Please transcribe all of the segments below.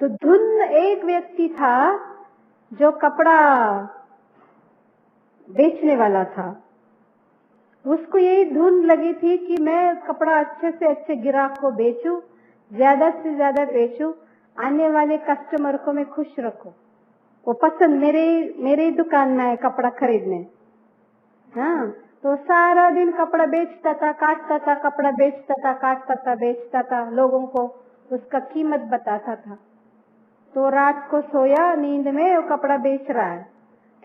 तो धुन एक व्यक्ति था जो कपड़ा बेचने वाला था। उसको यही धुन लगी थी कि मैं कपड़ा अच्छे से अच्छे ग्राहक को बेचूं, ज्यादा से ज्यादा बेचूं, आने वाले कस्टमर को मैं खुश रखूं, वो पसंद मेरे दुकान में आए कपड़ा खरीदने। हाँ, तो सारा दिन कपड़ा बेचता था, काटता था, कपड़ा बेचता था, काटता था, बेचता था, लोगों को उसका कीमत बताता था। तो रात को सोया, नींद में वो कपड़ा बेच रहा है।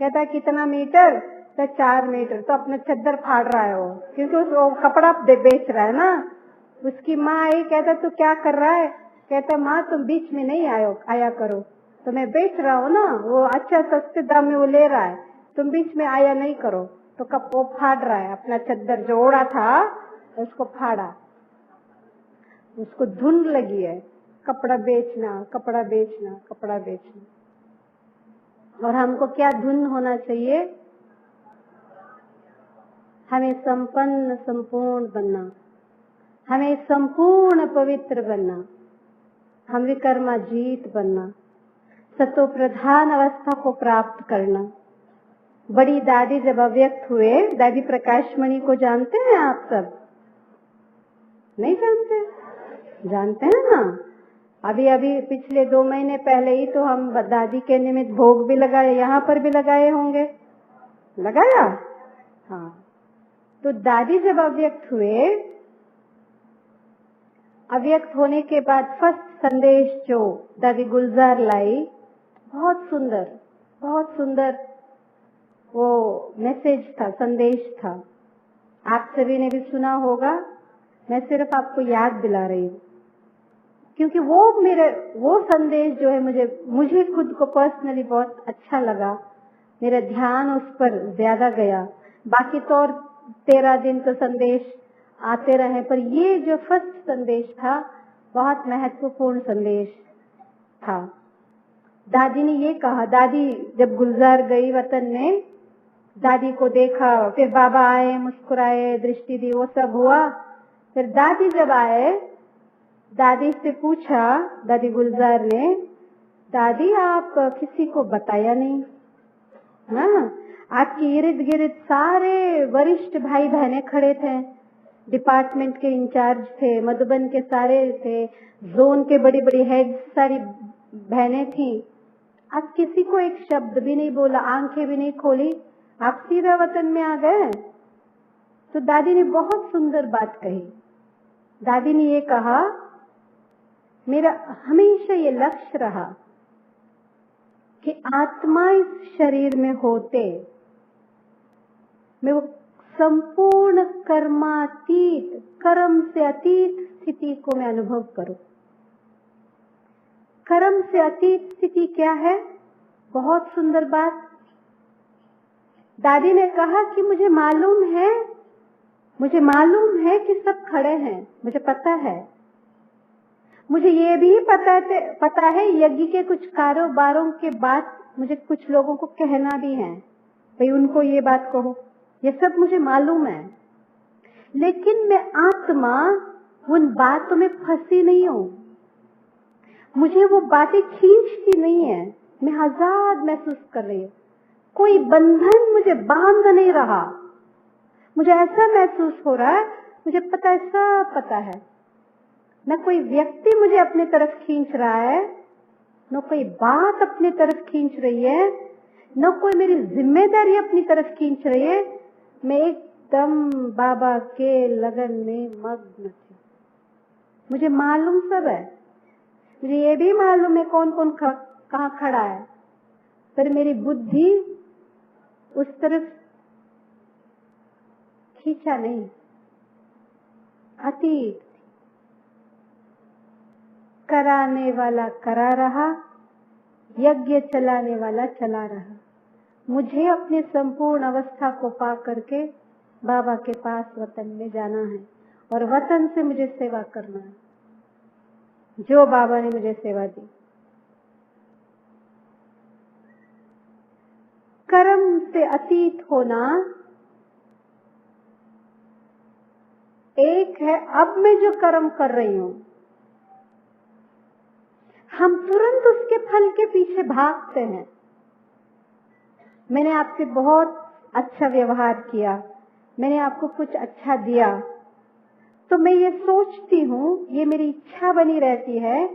कहता कितना मीटर? तो 4 मीटर। तो अपना चद्दर फाड़ रहा है वो, क्योंकि वो कपड़ा बेच रहा है ना। उसकी माँ आई, कहता तू क्या कर रहा है? कहता माँ तुम बीच में नहीं आया करो, तो मैं बेच रहा हूँ ना, वो अच्छा सस्ते दाम में वो ले रहा है, तुम बीच में आया नहीं करो। तो वो फाड़ रहा है अपना चद्दर जो ओढ़ा था, उसको फाड़ा। उसको धुन लगी है कपड़ा बेचना, कपड़ा बेचना, कपड़ा बेचना। और हमको क्या धुन होना चाहिए? हमें संपन्न संपूर्ण बनना, हमें संपूर्ण पवित्र बनना, हम विकर्माजीत बनना, सतो प्रधान अवस्था को प्राप्त करना। बड़ी दादी जब अव्यक्त हुए, दादी प्रकाशमणि को जानते हैं आप सब? नहीं जानते? जानते हैं ना। अभी पिछले 2 महीने पहले ही तो हम दादी के निमित्त भोग भी लगाए, यहाँ पर भी लगाए होंगे। लगाया? हाँ। तो दादी जब अव्यक्त हुए, अव्यक्त होने के बाद फर्स्ट संदेश जो दादी गुलजार लाई, बहुत सुंदर, बहुत सुंदर वो मैसेज था, संदेश था। आप सभी ने भी सुना होगा, मैं सिर्फ आपको याद दिला रही हूँ, क्योंकि वो संदेश जो है मुझे खुद को पर्सनली बहुत अच्छा लगा। मेरा ध्यान उस पर ज्यादा गया। बाकी तो और 13 दिन तो संदेश आते रहे, पर ये जो फर्स्ट संदेश था बहुत महत्वपूर्ण संदेश था। दादी ने ये कहा, दादी जब गुलजार गई वतन में, दादी को देखा, फिर बाबा आए, मुस्कुराए, दृष्टि दी, वो सब हुआ। फिर दादी जब आए, दादी से पूछा, दादी गुलजार ने, दादी आप किसी को बताया नहीं? हाँ, आपके इर्द गिर्द सारे वरिष्ठ भाई बहने खड़े थे, डिपार्टमेंट के इंचार्ज थे, मधुबन के सारे थे, जोन के बड़ी बड़ी हेड सारी बहनें थी। आप किसी को एक शब्द भी नहीं बोला, आंखें भी नहीं खोली, आप सीधा वतन में आ गए। तो दादी ने बहुत सुंदर बात कही। दादी ने ये कहा, मेरा हमेशा ये लक्ष्य रहा कि आत्मा इस शरीर में होते मैं वो संपूर्ण कर्मातीत, कर्म से अतीत स्थिति को मैं अनुभव करूं। कर्म से अतीत स्थिति क्या है? बहुत सुंदर बात। दादी ने कहा कि मुझे मालूम है कि सब खड़े हैं, मुझे पता है। मुझे ये भी पता है यज्ञ के कुछ कारोबारों के बाद मुझे कुछ लोगों को कहना भी है, भाई उनको ये बात कहो, ये सब मुझे मालूम है। लेकिन मैं आत्मा उन बातों में फंसी नहीं हूं, मुझे वो बातें खींचती नहीं है, मैं आजाद महसूस कर रही हूँ। कोई बंधन मुझे बांध नहीं रहा। मुझे ऐसा महसूस हो रहा है, मुझे पता है, सब पता है। न कोई व्यक्ति मुझे अपने तरफ खींच रहा है, न कोई बात अपनी तरफ खींच रही है, न कोई मेरी जिम्मेदारी अपनी तरफ खींच रही है। मैं एकदम बाबा के लगन में मग्न थी। मुझे मालूम सब है, मुझे ये भी मालूम है कौन कौन कहाँ खड़ा है, पर मेरी बुद्धि उस तरफ खींचा नहीं। अतीत कराने वाला करा रहा, यज्ञ चलाने वाला चला रहा। मुझे अपने संपूर्ण अवस्था को पा करके बाबा के पास वतन में जाना है, और वतन से मुझे सेवा करना है, जो बाबा ने मुझे सेवा दी। कर्म से अतीत होना एक है, अब मैं जो कर्म कर रही हूं, हम तुरंत उसके फल के पीछे भागते हैं। मैंने आपसे बहुत अच्छा व्यवहार किया, मैंने आपको कुछ अच्छा दिया, तो मैं ये सोचती हूँ, ये मेरी इच्छा बनी रहती है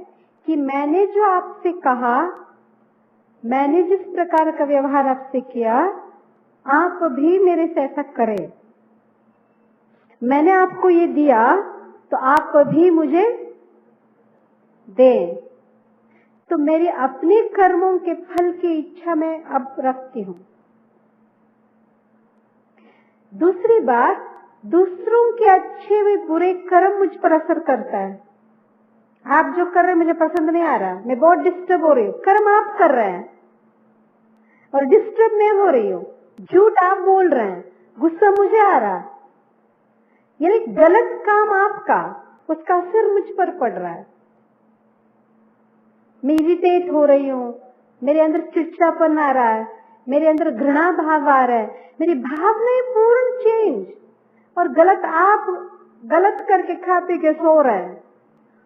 कि मैंने जो आपसे कहा, मैंने जिस प्रकार का व्यवहार आपसे किया, आप भी मेरे से ऐसा करें। मैंने आपको ये दिया तो आप भी मुझे दें। तो मेरे अपने कर्मों के फल की इच्छा मैं अब रखती हूँ। दूसरी बात, दूसरों के अच्छे व बुरे कर्म मुझ पर असर करता है। आप जो कर रहे हैं मुझे पसंद नहीं आ रहा, मैं बहुत डिस्टर्ब हो रही हूँ। कर्म आप कर रहे हैं और डिस्टर्ब मैं हो रही हूँ। झूठ आप बोल रहे हैं, गुस्सा मुझे आ रहा है, यानी गलत काम आपका, उसका असर मुझ पर पड़ रहा है। मैं इरिटेट हो रही हूँ, मेरे अंदर चिड़चिड़ापन आ रहा है, मेरे अंदर घृणा भाव आ रहा है, मेरी भावनाएं पूर्ण चेंज। और गलत आप गलत करके खा पी के सो रहे हैं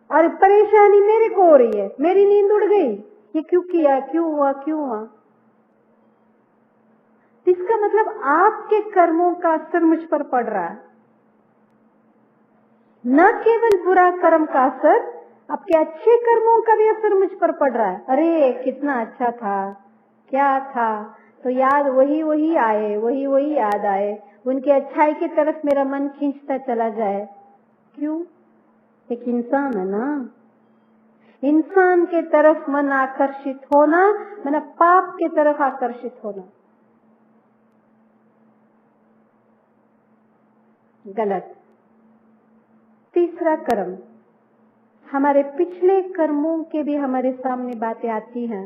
और परेशानी मेरे को हो रही है, मेरी नींद उड़ गई, ये क्यों किया, क्यों हुआ, क्यों हुआ। इसका मतलब आपके कर्मों का असर मुझ पर पड़ रहा है। न केवल बुरा कर्म का असर, आपके अच्छे कर्मों का भी असर मुझ पर पड़ रहा है। अरे कितना अच्छा था, क्या था, तो याद वही वही आए, वही वही याद आए, उनकी अच्छाई की तरफ मेरा मन खींचता चला जाए। क्यों? एक इंसान है ना, इंसान के तरफ मन आकर्षित होना मतलब पाप के तरफ आकर्षित होना गलत। तीसरा कर्म, हमारे पिछले कर्मों के भी हमारे सामने बातें आती हैं।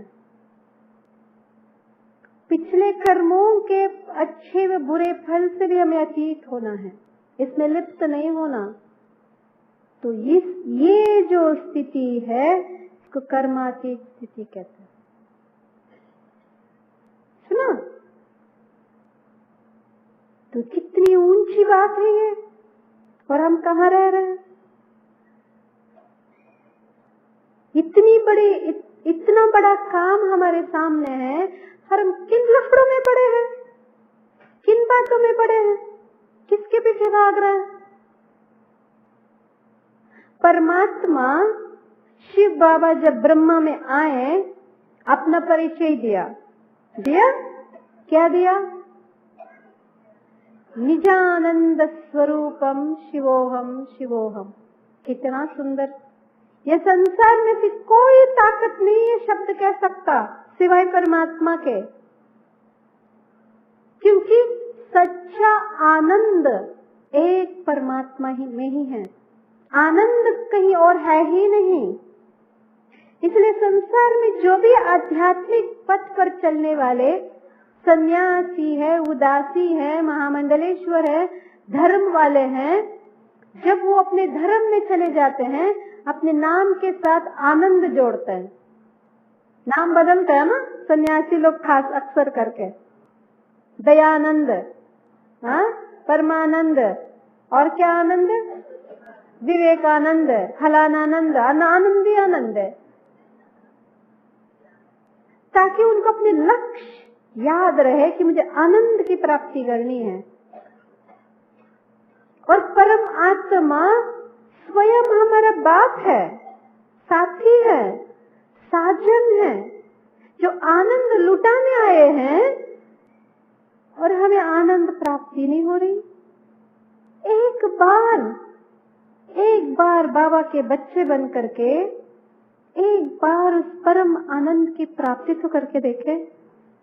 पिछले कर्मों के अच्छे व बुरे फल से भी हमें अतीत होना है, इसमें लिप्त नहीं होना। तो ये जो स्थिति है इसको कर्मातीत स्थिति कहते हैं। सुना? तो कितनी ऊंची बात है ये, और हम कहाँ रह रहे हैं? इतना बड़ा काम हमारे सामने है, और हम किन लफड़ों में पड़े हैं, किन बातों में पड़े हैं, किसके पीछे भाग रहे हैं? परमात्मा शिव बाबा जब ब्रह्मा में आए, अपना परिचय दिया। क्या दिया? निजानंद स्वरूपम शिवोहम शिवोहम। कितना सुंदर। ये संसार में से कोई ताकत नहीं है शब्द कह सकता सिवाय परमात्मा के, क्योंकि सच्चा आनंद एक परमात्मा ही में ही है, आनंद कहीं और है ही नहीं। इसलिए संसार में जो भी आध्यात्मिक पथ पर चलने वाले सन्यासी है, उदासी है, महामंडलेश्वर है, धर्म वाले हैं, जब वो अपने धर्म में चले जाते हैं, अपने नाम के साथ आनंद जोड़ते हैं। नाम बदलते हैं ना सन्यासी लोग खास अक्सर करके, दयानंद, परमानंद, और क्या आनंद? विवेकानंद, फलानानंद, आनंदी आनंद है, ताकि उनको अपने लक्ष्य याद रहे कि मुझे आनंद की प्राप्ति करनी है। और परम आत्मा स्वयं हमारा बाप है, साथी है, साजन है, जो आनंद लुटाने आए हैं, और हमें आनंद प्राप्ति नहीं हो रही। एक बार बाबा के बच्चे बन करके एक बार उस परम आनंद की प्राप्ति तो करके देखे,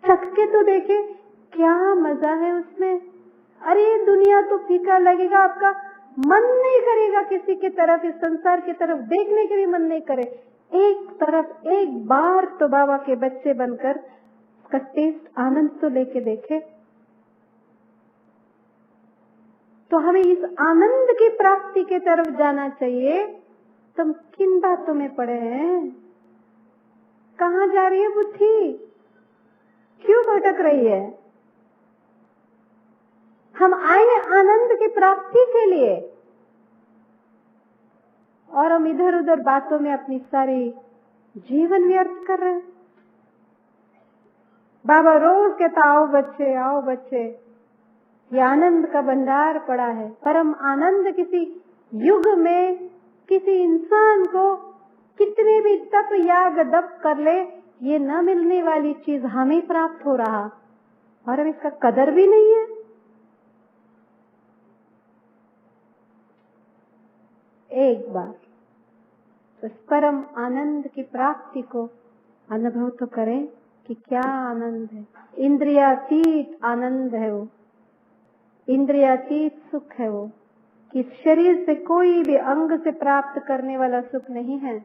चख के तो देखे, क्या मजा है उसमें। अरे दुनिया तो फीका लगेगा, आपका मन नहीं करेगा किसी की तरफ, इस संसार की तरफ देखने के भी मन नहीं करे। एक बार तो बाबा के बच्चे बनकर उसका टेस्ट, आनंद तो लेके देखे। तो हमें इस आनंद की प्राप्ति की तरफ जाना चाहिए। तुम किन बातों में पड़े हैं? कहाँ जा रही है बुद्धि? क्यों भटक रही है? हम आए हैं आनंद की प्राप्ति के लिए, और हम इधर उधर बातों में अपनी सारी जीवन व्यर्थ कर रहे हैं। बाबा रोज कहता आओ बच्चे, आओ बच्चे, ये आनंद का भंडार पड़ा है। परम आनंद किसी युग में किसी इंसान को कितने भी तप याग दप कर ले, ये न मिलने वाली चीज हमें प्राप्त हो रहा और अब इसका कदर भी नहीं है। एक बार तो परम आनंद की प्राप्ति को अनुभव तो करें कि क्या आनंद है। इंद्रियातीत आनंद है वो, इंद्रियातीत सुख है वो, कि शरीर से कोई भी अंग से प्राप्त करने वाला सुख नहीं है।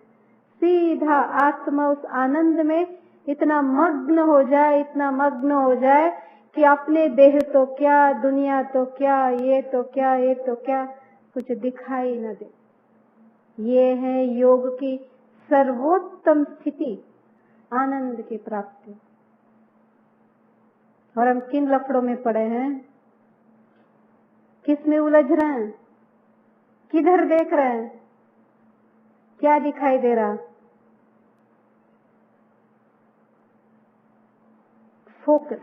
सीधा आत्मा उस आनंद में इतना मग्न हो जाए, इतना मग्न हो जाए कि अपने देह तो क्या, दुनिया तो क्या, ये तो क्या, ये तो क्या, कुछ दिखाई न दे। ये है योग की सर्वोत्तम स्थिति, आनंद की प्राप्ति। और हम किन लफड़ों में पड़े हैं, किस में उलझ रहे हैं, किधर देख रहे हैं, क्या दिखाई दे रहा। फोकस।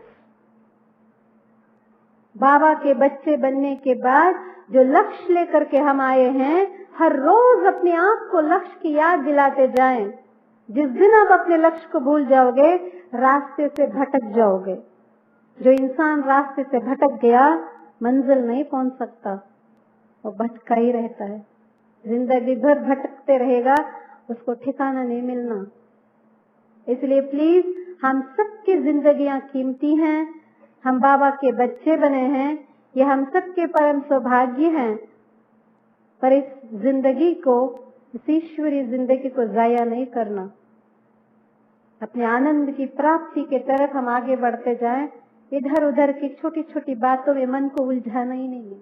बाबा के बच्चे बनने के बाद जो लक्ष्य लेकर के हम आए हैं, हर रोज अपने आप को लक्ष्य की याद दिलाते जाएं। जिस दिन आप अपने लक्ष्य को भूल जाओगे, रास्ते से भटक जाओगे। जो इंसान रास्ते से भटक गया मंजिल नहीं पहुंच सकता, वो भटका ही रहता है। जिंदगी भर भटकते रहेगा, उसको ठिकाना नहीं मिलना। इसलिए प्लीज, हम सबकी जिंदगियां कीमती हैं, हम बाबा के बच्चे बने हैं, ये हम सबके परम सौभाग्य हैं। पर इस जिंदगी को, इस ईश्वरीय जिंदगी को जाया नहीं करना। अपने आनंद की प्राप्ति के तरफ हम आगे बढ़ते जाएं। इधर उधर की छोटी छोटी बातों में मन को उलझाना ही नहीं है।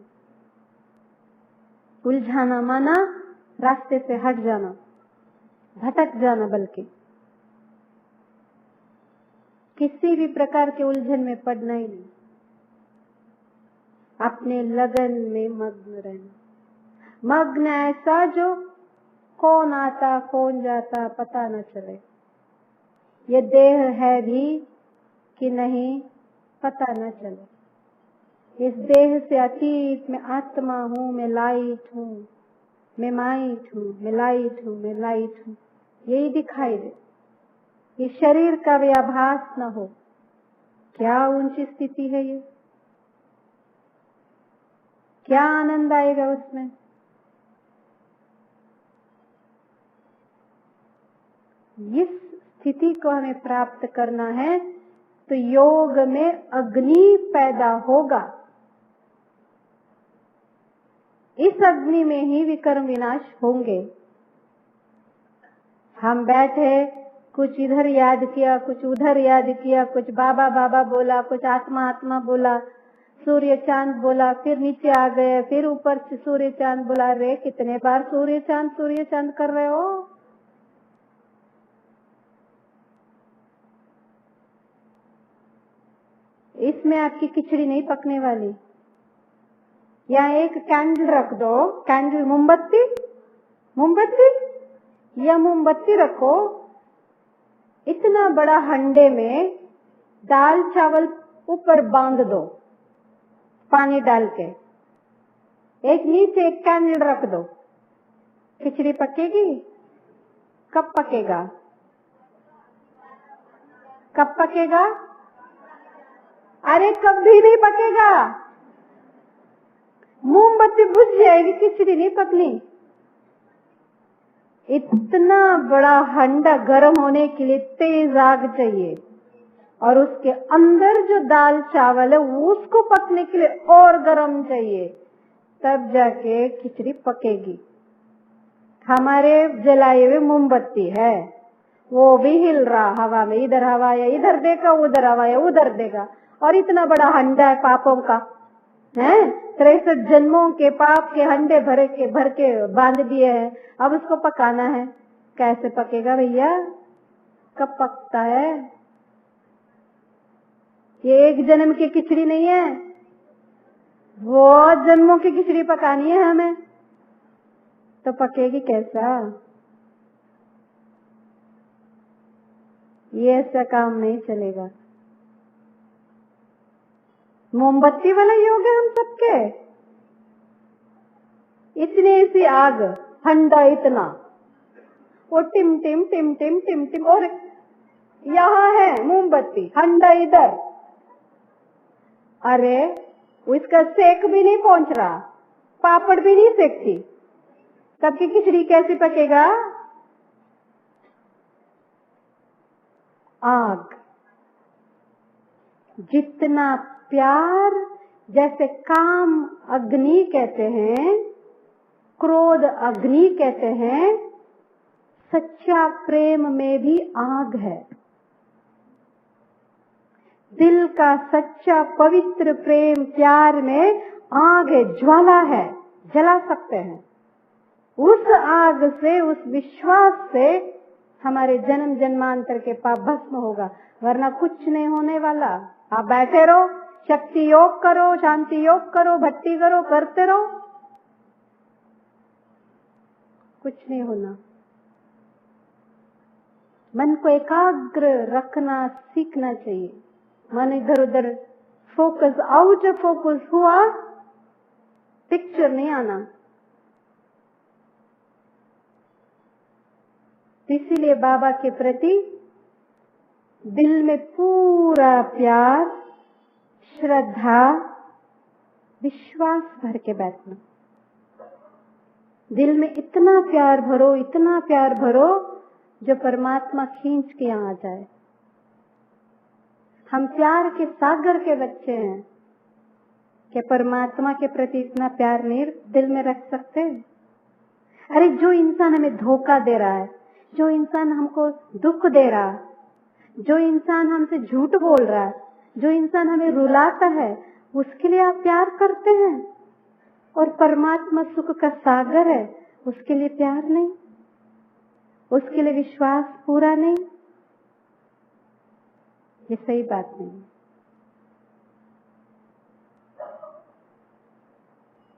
उलझाना माना रास्ते से हट जाना, भटक जाना। बल्कि किसी भी प्रकार के उलझन में पड़ना ही नहीं, अपने लगन में मग्न रहना। मग्न ऐसा जो कौन आता कौन जाता पता न चले। ये देह है भी कि नहीं पता न चले। इस देह से अतीत में आत्मा हूँ, मैं लाइट हूँ, मैं माइट हूँ, मैं लाइट हूँ, मैं लाइट हूँ, यही दिखाई दे। ये शरीर का भी आभास न हो। क्या ऊंची स्थिति है ये, क्या आनंद आएगा उसमें। इस स्थिति को हमें प्राप्त करना है तो योग में अग्नि पैदा होगा। इस अग्नि में ही विकर्म विनाश होंगे। हम बैठे, कुछ इधर याद किया, कुछ उधर याद किया, कुछ बाबा बाबा बोला, कुछ आत्मा आत्मा बोला, सूर्य चांद बोला, फिर नीचे आ गए, फिर ऊपर से सूर्य चांद बोला। रे कितने बार सूर्य चांद कर रहे हो। इसमें आपकी खिचड़ी नहीं पकने वाली। यहाँ एक कैंडल रख दो, कैंडल मोमबत्ती, मोमबत्ती या मोमबत्ती रखो। इतना बड़ा हंडे में दाल चावल ऊपर बांध दो पानी डाल के, एक नीचे एक कैंडल रख दो। खिचड़ी पकेगी? कब पकेगा? कब पकेगा? अरे कभी नहीं पकेगा। मोमबत्ती बुझ जाएगी, खिचड़ी नहीं पकनी। इतना बड़ा हंडा गर्म होने के लिए तेज आग चाहिए और उसके अंदर जो दाल चावल है उसको पकने के लिए और गर्म चाहिए, तब जाके खिचड़ी पकेगी। हमारे जलाए हुए मोमबत्ती है, वो भी हिल रहा हवा में, इधर हवा या इधर देगा, उधर हवा या उधर देगा। और इतना बड़ा हंडा है पापों का, है 63 जन्मों के पाप के हंडे भर के बांध दिए हैं। अब उसको पकाना है, कैसे पकेगा भैया? कब पकता है? ये एक जन्म की खिचड़ी नहीं है, वो जन्मों की खिचड़ी पकानी है हमें, तो पकेगी कैसा? ये ऐसा काम नहीं चलेगा। मोमबत्ती वाला योग है हम सबके। इतनी सी आग, हंडा इतना, वो टिम टिम टिम टिम टिम टिम, और यहाँ है मोमबत्ती, हंडा इधर। अरे उसका सेक भी नहीं पहुंच रहा, पापड़ भी नहीं सेकती, तब की खिचड़ी कैसे पकेगा? आग। जितना प्यार, जैसे काम अग्नि कहते हैं, क्रोध अग्नि कहते हैं, सच्चा प्रेम में भी आग है। दिल का सच्चा पवित्र प्रेम प्यार में आग है, ज्वाला है, जला सकते हैं। उस आग से, उस विश्वास से हमारे जन्म जन्मांतर के पाप भस्म होगा, वरना कुछ नहीं होने वाला। आप बैठे रहो, शक्ति योग करो, शांति योग करो, भक्ति करो, करते रहो, कुछ नहीं होना। मन को एकाग्र रखना सीखना चाहिए। मन इधर उधर फोकस, आउट ऑफ फोकस हुआ, पिक्चर नहीं आना। इसीलिए बाबा के प्रति दिल में पूरा प्यार, श्रद्धा, विश्वास भर के बैठना। दिल में इतना प्यार भरो, इतना प्यार भरो, जो परमात्मा खींच के यहाँ आ जाए। हम प्यार के सागर के बच्चे हैं, क्या परमात्मा के प्रति इतना प्यार नहीं दिल में रख सकते? अरे जो इंसान हमें धोखा दे रहा है, जो इंसान हमको दुख दे रहा है, जो इंसान हमसे झूठ बोल रहा है, जो इंसान हमें रुलाता है, उसके लिए आप प्यार करते हैं? और परमात्मा सुख का सागर है, उसके लिए प्यार नहीं, उसके लिए विश्वास पूरा नहीं? ये सही बात नहीं।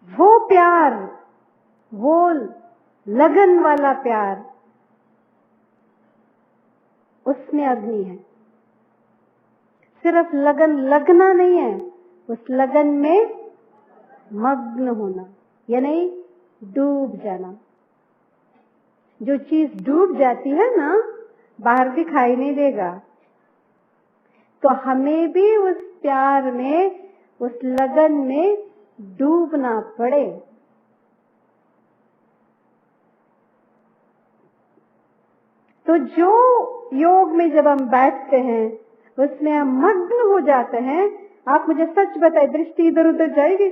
वो प्यार, वो लगन वाला प्यार, उसमें अग्नि है। सिर्फ लगन लगना नहीं है, उस लगन में मग्न होना, या नहीं डूब जाना। जो चीज डूब जाती है ना, बाहर दिखाई नहीं देगा। तो हमें भी उस प्यार में, उस लगन में डूबना पड़े। तो जो योग में जब हम बैठते हैं, उसमें हम मग्न हो जाते हैं। आप मुझे सच बताए, दृष्टि इधर उधर जाएगी?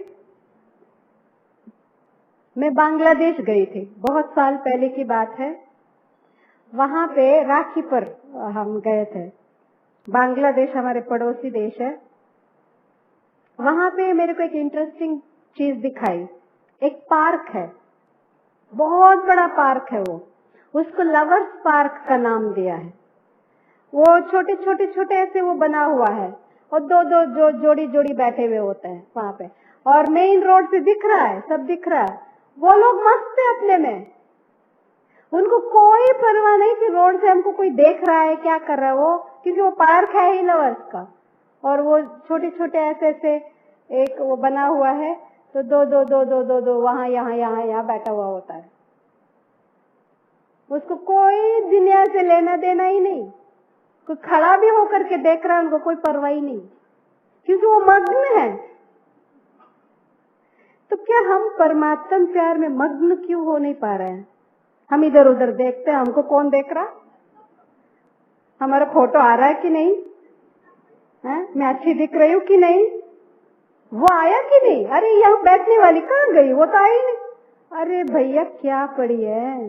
मैं बांग्लादेश गई थी, बहुत साल पहले की बात है। वहां पे राखी पर हम गए थे। बांग्लादेश हमारे पड़ोसी देश है। वहां पे मेरे को एक इंटरेस्टिंग चीज दिखाई। एक पार्क है, बहुत बड़ा पार्क है वो, उसको लवर्स पार्क का नाम दिया है। वो छोटे छोटे छोटे ऐसे वो बना हुआ है, और दो दो जो जोड़ी जोड़ी बैठे हुए होते हैं वहां पे, और मेन रोड से दिख रहा है, सब दिख रहा है। वो लोग मस्त है अपने में, उनको कोई परवाह नहीं कि रोड से हमको कोई देख रहा है, क्या कर रहा है वो, क्योंकि वो पार्क है ही लवर्स का। और वो छोटे छोटे ऐसे ऐसे एक वो बना हुआ है, तो दो दो दो दो दो दो वहां यहाँ यहाँ यहाँ बैठा हुआ होता है। उसको कोई दुनिया से लेना देना ही नहीं, कोई खड़ा भी होकर के देख रहा है, उनको कोई परवाह ही नहीं, क्योंकि वो मग्न है। तो क्या हम परमात्मा प्यार में मग्न क्यों हो नहीं पा रहे हैं? हम इधर उधर देखते हैं, हमको कौन देख रहा? हमारा फोटो आ रहा है कि नहीं है? मैं अच्छी दिख रही हूँ कि नहीं? वो आया कि नहीं? अरे यहाँ बैठने वाली कहाँ गई? वो तो आई नहीं। अरे भैया क्या पड़ी है?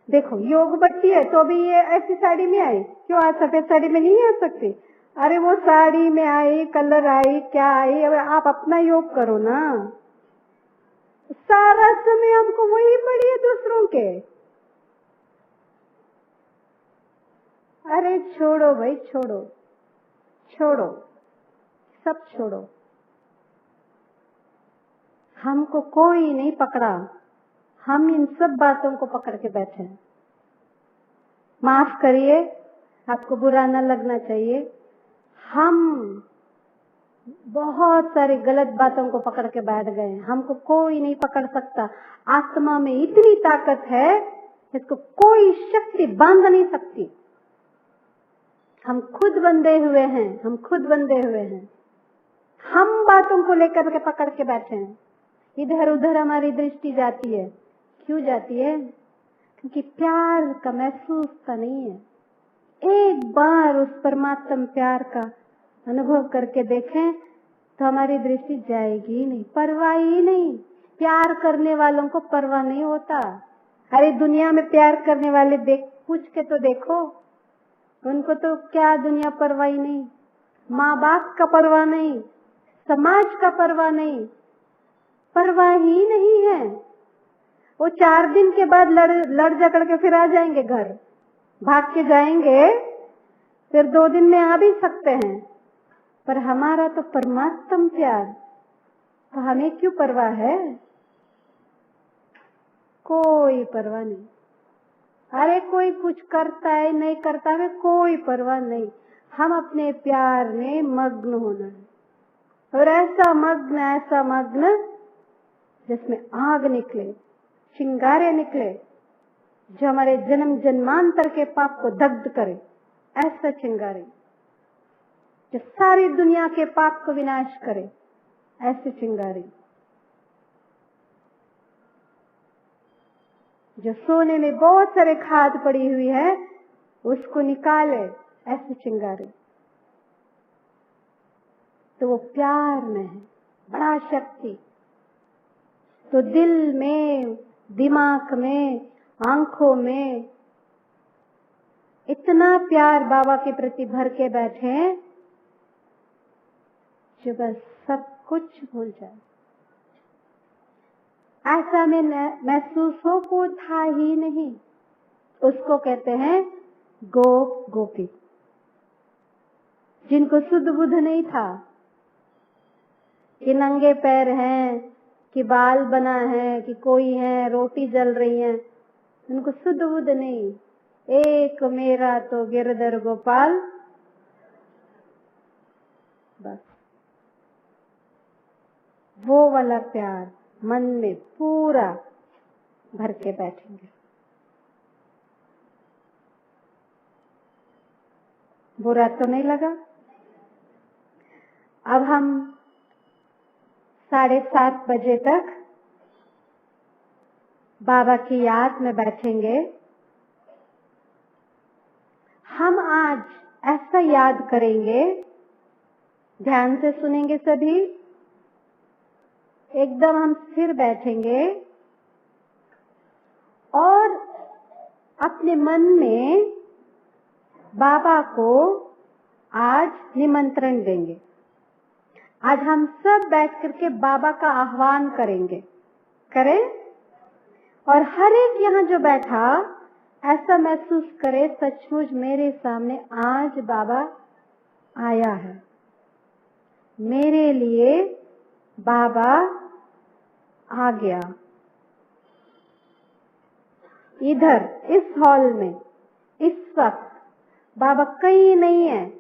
देखो योग बट्टी है तो अभी ये ऐसी साड़ी में आई, क्यों आज सफेद साड़ी में नहीं आ सकती? अरे वो साड़ी में आई, कलर आई, क्या आई, अब आप अपना योग करो ना। सारा समय आपको वही पड़ी है दूसरों के। अरे छोड़ो भाई, छोड़ो छोड़ो, सब छोड़ो। हमको कोई नहीं पकड़ा, हम इन सब बातों को पकड़ के बैठे हैं। माफ करिए, आपको बुरा न लगना चाहिए। हम बहुत सारी गलत बातों को पकड़ के बैठ गए हैं। हमको कोई नहीं पकड़ सकता। आत्मा में इतनी ताकत है, इसको कोई शक्ति बांध नहीं सकती। हम खुद बंधे हुए हैं, हम खुद बंधे हुए हैं। हम बातों को लेकर के पकड़ के बैठे हैं। इधर उधर हमारी दृष्टि जाती है। क्यों जाती है? क्योंकि प्यार का महसूस नहीं है। एक बार उस परमात्म प्यार का अनुभव करके देखें तो हमारी दृष्टि जाएगी नहीं, परवाह ही नहीं। प्यार करने वालों को परवाह नहीं होता। अरे दुनिया में प्यार करने वाले पूछ के तो देखो, उनको तो क्या दुनिया परवाह ही नहीं। माँ बाप का परवाह नहीं, समाज का परवाह नहीं, परवाह ही नहीं है। वो 4 दिन के बाद लड़ झगड़ के फिर आ जाएंगे घर, भाग के जाएंगे, फिर 2 दिन में आ भी सकते हैं। पर हमारा तो परमात्म प्यार, तो हमें क्यों परवाह है? कोई परवाह नहीं। अरे कोई कुछ करता है नहीं करता है, कोई परवाह नहीं। हम अपने प्यार में मग्न होना है, और ऐसा मग्न जिसमें आग निकले, चिंगारे निकले, जो हमारे जन्म जन्मांतर के पाप को दग्ध करे। ऐसा चिंगारे जो सारी दुनिया के पाप को विनाश करे। ऐसे चिंगारे जो सोने में बहुत सारे खाद पड़ी हुई है, उसको निकाले। ऐसे चिंगारे तो वो प्यार में है बड़ा शक्ति। तो दिल में, दिमाग में, आंखों में इतना प्यार बाबा के प्रति भर के बैठे हैं जो बस सब कुछ भूल जाए। ऐसा में महसूस हो वो था ही नहीं। उसको कहते हैं गोप गोपी, जिनको शुद्ध बुद्ध नहीं था कि नंगे पैर हैं, कि बाल बना है, कि कोई है, रोटी जल रही है। उनको शुद्ध बुद्ध नहीं। एक मेरा तो गिरधर गोपाल, बस वो वाला प्यार मन में पूरा भर के बैठेंगे। बुरा तो नहीं लगा? अब हम 7:30 बजे तक बाबा की याद में बैठेंगे। हम आज ऐसा याद करेंगे, ध्यान से सुनेंगे सभी। एकदम हम स्थिर बैठेंगे और अपने मन में बाबा को आज निमंत्रण देंगे। आज हम सब बैठ करके बाबा का आह्वान करेंगे। करें? और हर एक यहाँ जो बैठा ऐसा महसूस करे, सचमुच मेरे सामने आज बाबा आया है, मेरे लिए बाबा आ गया। इधर इस हॉल में इस वक्त बाबा कहीं नहीं है,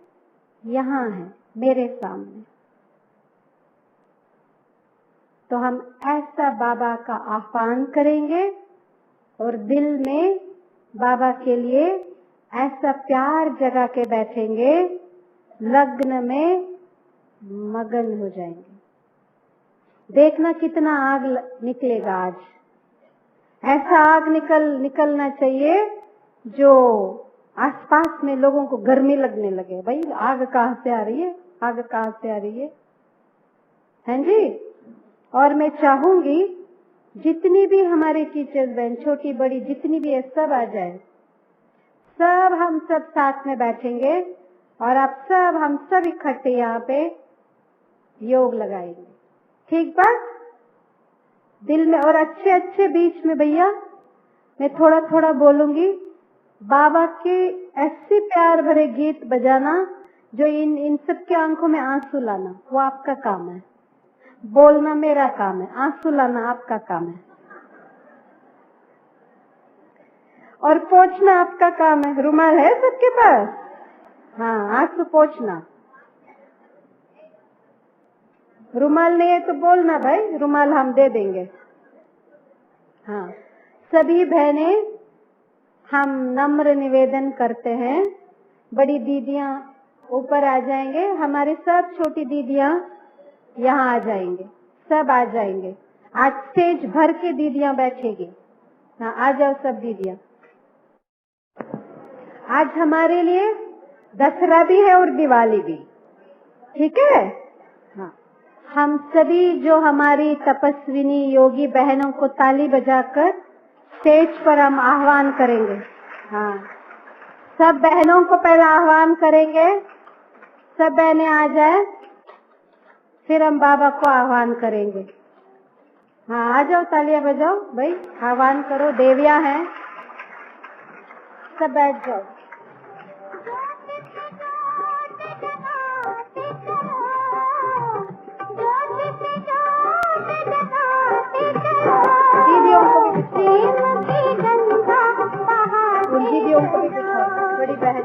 यहाँ है मेरे सामने। तो हम ऐसा बाबा का आह्वान करेंगे और दिल में बाबा के लिए ऐसा प्यार जगा के बैठेंगे, लग्न में मगन हो जाएंगे। देखना कितना आग निकलेगा आज। ऐसा आग निकलना चाहिए जो आसपास में लोगों को गर्मी लगने लगे। भाई आग कहाँ से आ रही है, आग कहाँ से आ रही है? हैं जी? और मैं चाहूंगी जितनी भी हमारी टीचर्स बहन, छोटी बड़ी जितनी भी है, सब आ जाए। सब हम सब साथ में बैठेंगे और हम सब इकट्ठे यहाँ पे योग लगाएंगे। ठीक बात? दिल में। और अच्छे अच्छे बीच में भैया मैं थोड़ा थोड़ा बोलूंगी। बाबा के ऐसे प्यार भरे गीत बजाना जो इन सब के आंखों में आंसू लाना, वो आपका काम है। बोलना मेरा काम है, आंसू लाना आपका काम है। और पोंछना आपका काम है। रुमाल है सबके पास? हाँ, आंसू पोंछना। रुमाल नहीं है तो बोलना भाई, रुमाल हम दे देंगे। हाँ, सभी बहनें हम नम्र निवेदन करते हैं, बड़ी दीदियां ऊपर आ जाएंगे, हमारे सब छोटी दीदियां यहाँ आ जाएंगे, सब आ जाएंगे। आज स्टेज भर के दीदियां बैठेगी। हाँ, आ जाओ सब दीदियां। आज हमारे लिए दशहरा भी है और दिवाली भी, ठीक है? हाँ, हम सभी जो हमारी तपस्विनी योगी बहनों को ताली बजाकर स्टेज पर हम आह्वान करेंगे। हाँ, सब बहनों को पहले आह्वान करेंगे, सब बहनें आ जाए, फिर हम बाबा को आह्वान करेंगे। हाँ, आ जाओ, तालियां बजाओ भाई, आह्वान करो, देवियां हैं, सब बैठ जाओ। दीदियों को भी दीदियों को भी बड़ी बहन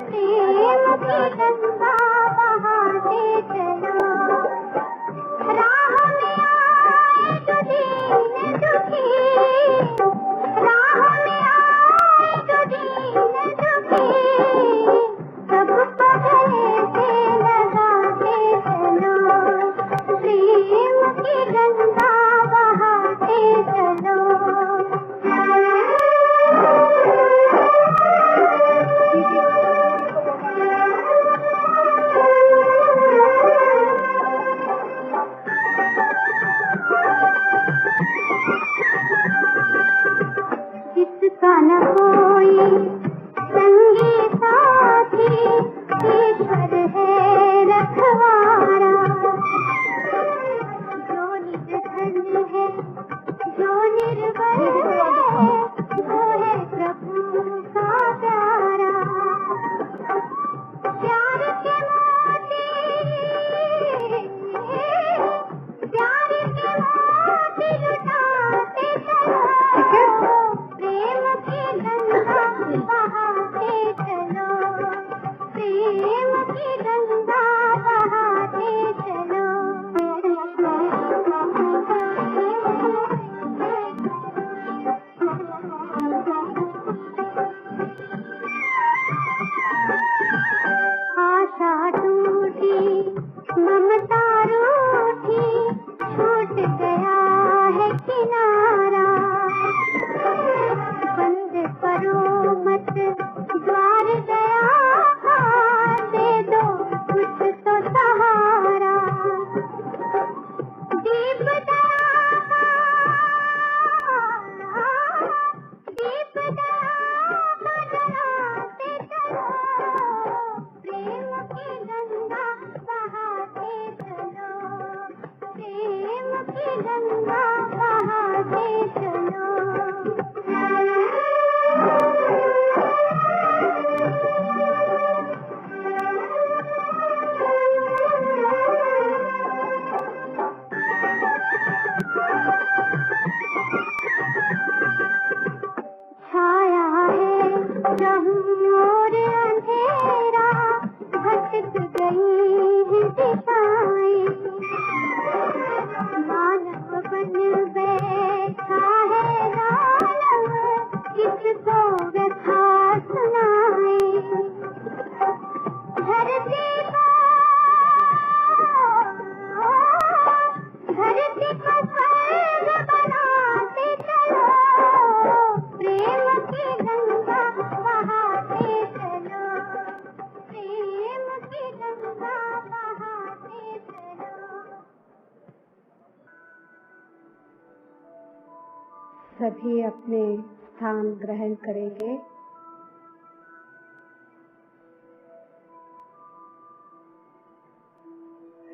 सभी अपने स्थान ग्रहण करेंगे।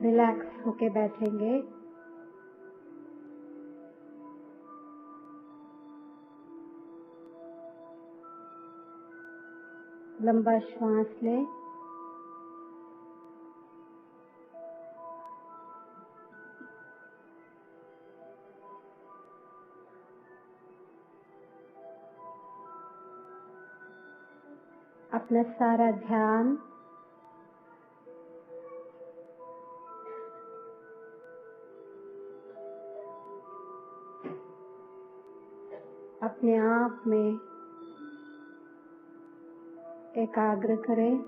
रिलैक्स होके बैठेंगे। लंबा श्वास लें। अपना सारा ध्यान अपने आप में एकाग्र करें।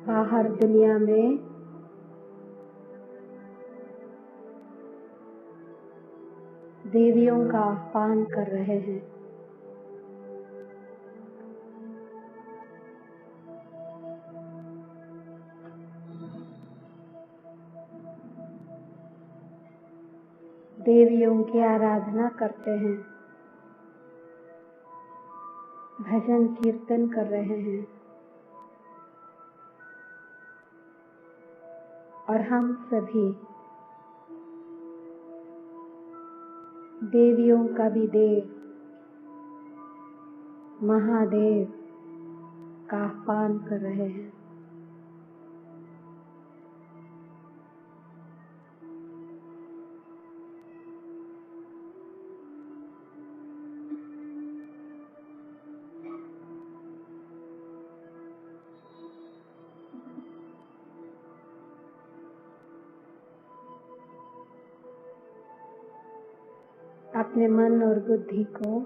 बाहर दुनिया में देवियों का आह्वान कर रहे हैं। देवियों की आराधना करते हैं, भजन कीर्तन कर रहे हैं और हम सभी देवियों का भी देव महादेव का आह्वान कर रहे हैं। अपने मन और बुद्धि को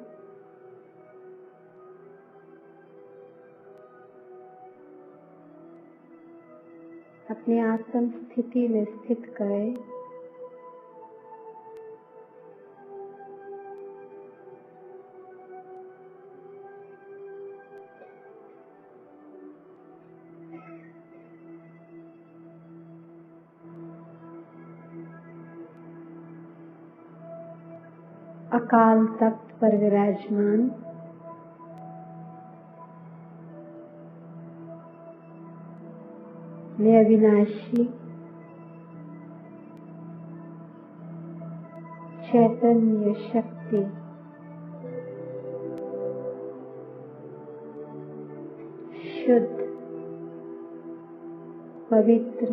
अपनी आसन स्थिति में स्थित करें। अकाल तख्त पर विराजमान मैं अविनाशी चैतन्य शक्ति शुद्ध पवित्र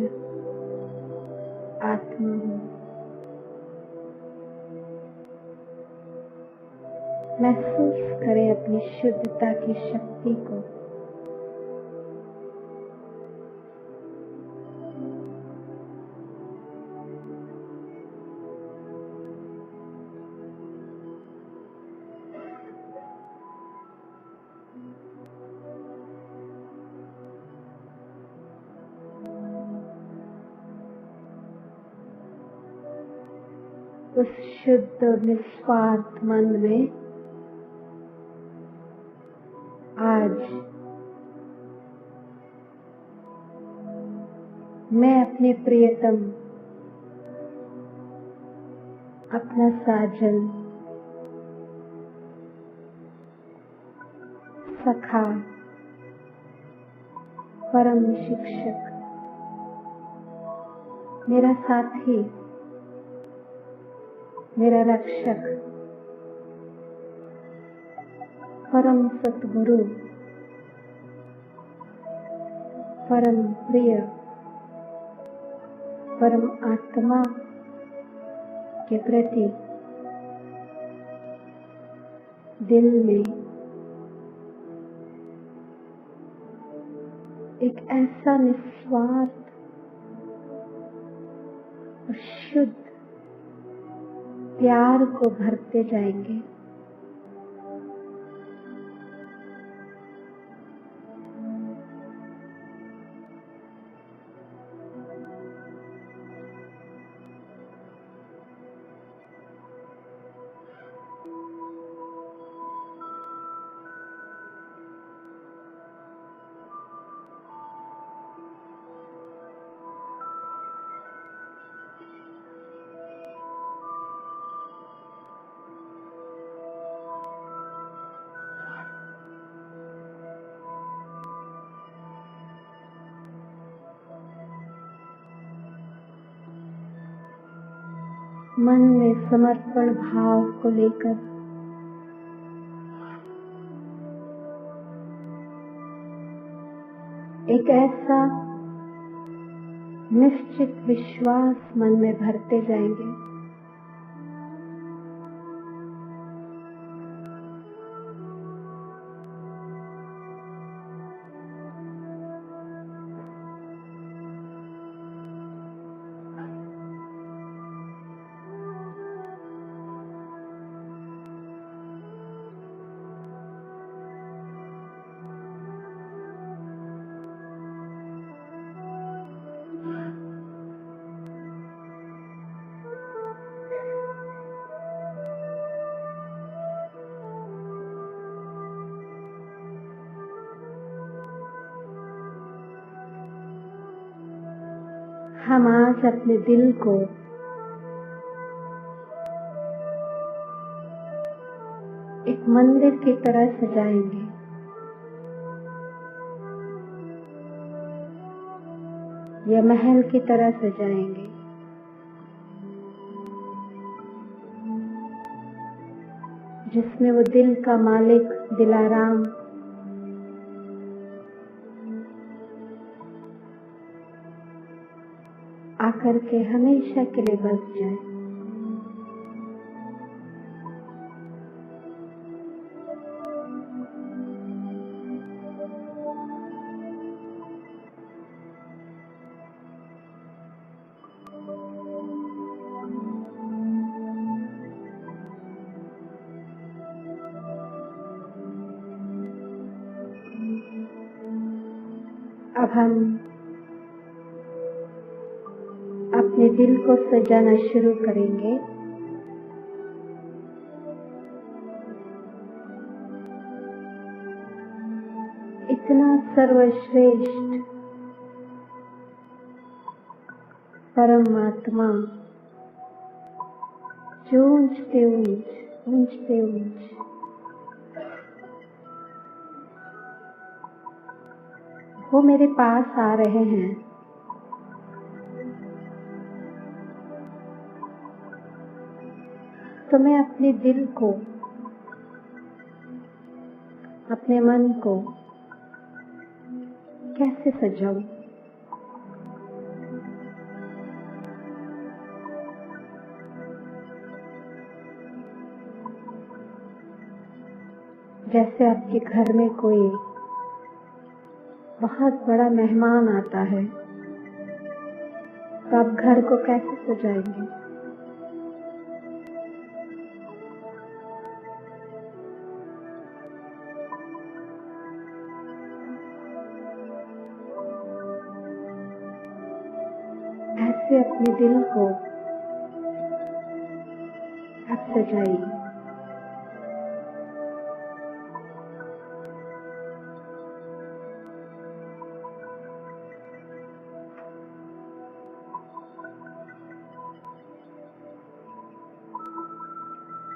आत्मा हूँ। महसूस करें अपनी शुद्धता की शक्ति को। उस शुद्ध और निस्वार्थ मन में आज मैं अपने प्रियतम, अपना साजन, सखा, परम शिक्षक, मेरा साथी, मेरा रक्षक, परम सतगुरु, परम प्रिय, परम आत्मा के प्रति दिल में एक ऐसा निस्वार्थ और शुद्ध प्यार को भरते जाएंगे। मन में समर्पण भाव को लेकर एक ऐसा निश्चित विश्वास मन में भरते जाएंगे हम आज अपने दिल को एक मंदिर की तरह सजाएंगे। या महल की तरह सजाएंगे। जिसमें वो दिल का मालिक दिलाराम आकर के हमेशा के लिए बस जाए। अब हम अपने दिल को सजाना शुरू करेंगे। इतना सर्वश्रेष्ठ परमात्मा जो ऊंचते ऊंच वो मेरे पास आ रहे हैं। तो मैं अपने दिल को, अपने मन को कैसे सजाऊं? जैसे आपके घर में कोई बहुत बड़ा मेहमान आता है तो आप घर को कैसे सजाएंगे? ऐसे अपने दिल को आप सजाइए।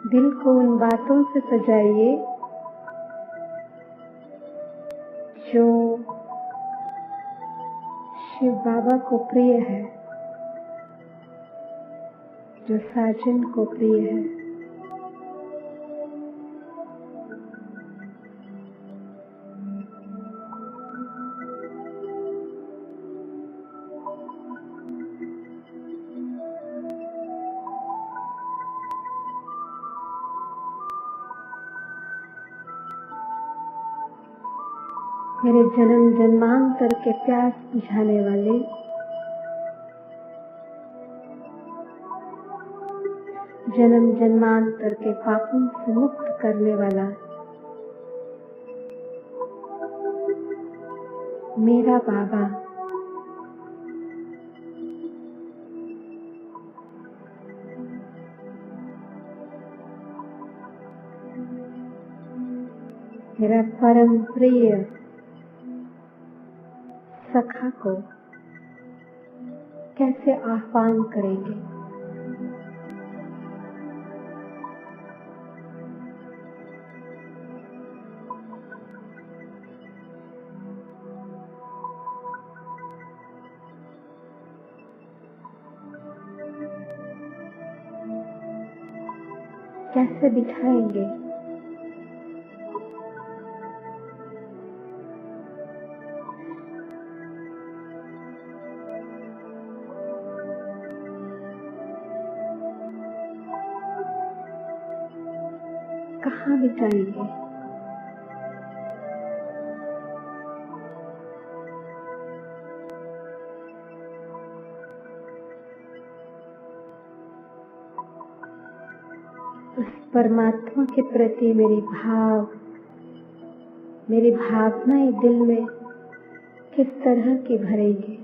दिल को उन बातों से सजाइए जो शिव बाबा को प्रिय है, जो साजन को प्रिय है। मेरे जन्म जन्मांतर के प्यास बुझाने वाले, जन्म जन्मांतर के पापों से मुक्त करने वाला मेरा बाबा, मेरा परम प्रिय सखा को कैसे आह्वान करेंगे? कैसे बिठाएंगे? कहाँ बिताएंगे? उस परमात्मा के प्रति मेरी भावनाएं दिल में किस तरह की भरेंगे?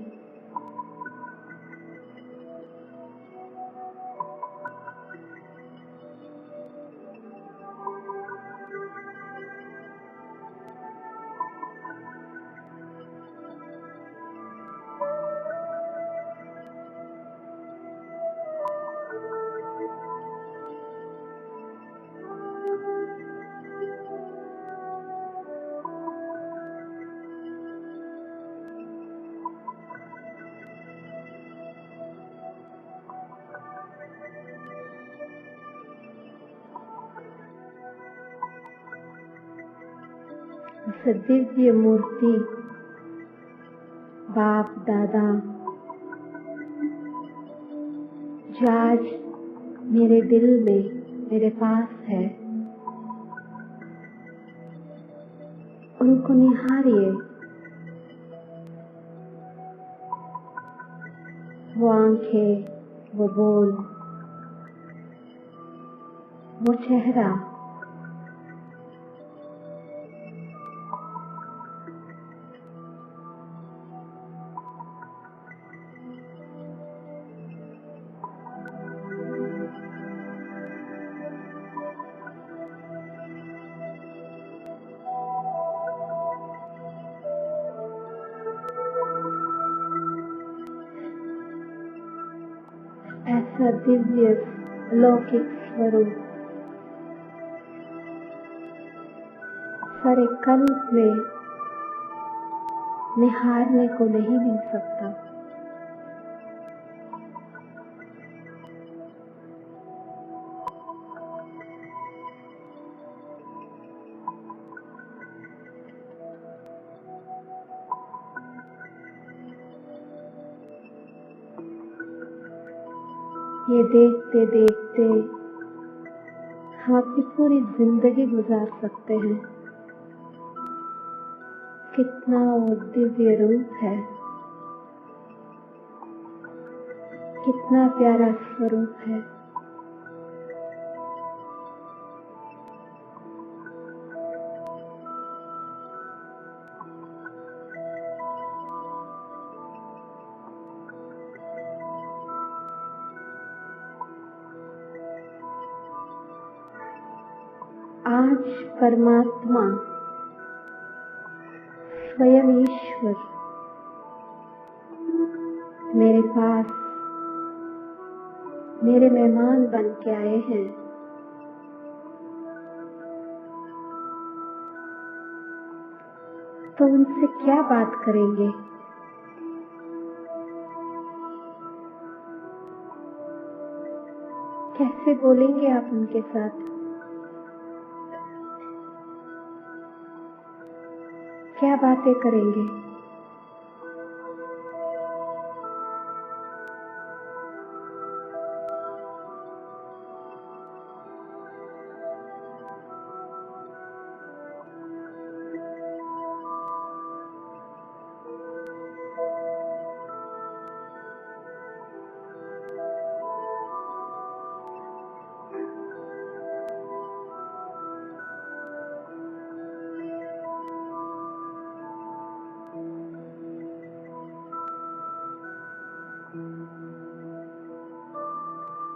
उस दिव्य मूर्ति बाप दादा जो आज मेरे दिल में मेरे पास है, उनको निहारिए। वो आंखें, वो बोल, वो चेहरा, ऐसा दिव्य लौकिक स्वरूप सारे कल्प में निहारने को नहीं मिल सकता। ये देखते देखते हम अपनी पूरी जिंदगी गुजार सकते हैं। कितना वो दिव्य रूप है, कितना प्यारा स्वरूप है। आज परमात्मा स्वयं ईश्वर मेरे पास मेरे मेहमान बन के आए हैं। तो उनसे क्या बात करेंगे? कैसे बोलेंगे आप उनके साथ? क्या बातें करेंगे?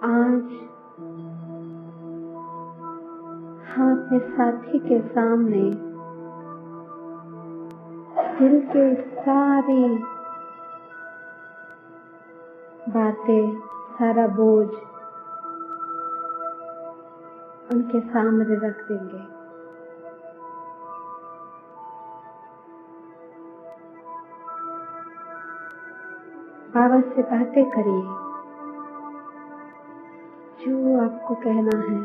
आज हम अपने साथी के सामने दिल के सारी बातें, सारा बोझ उनके सामने रख देंगे। बाबा से बातें करिए, जो आपको कहना है।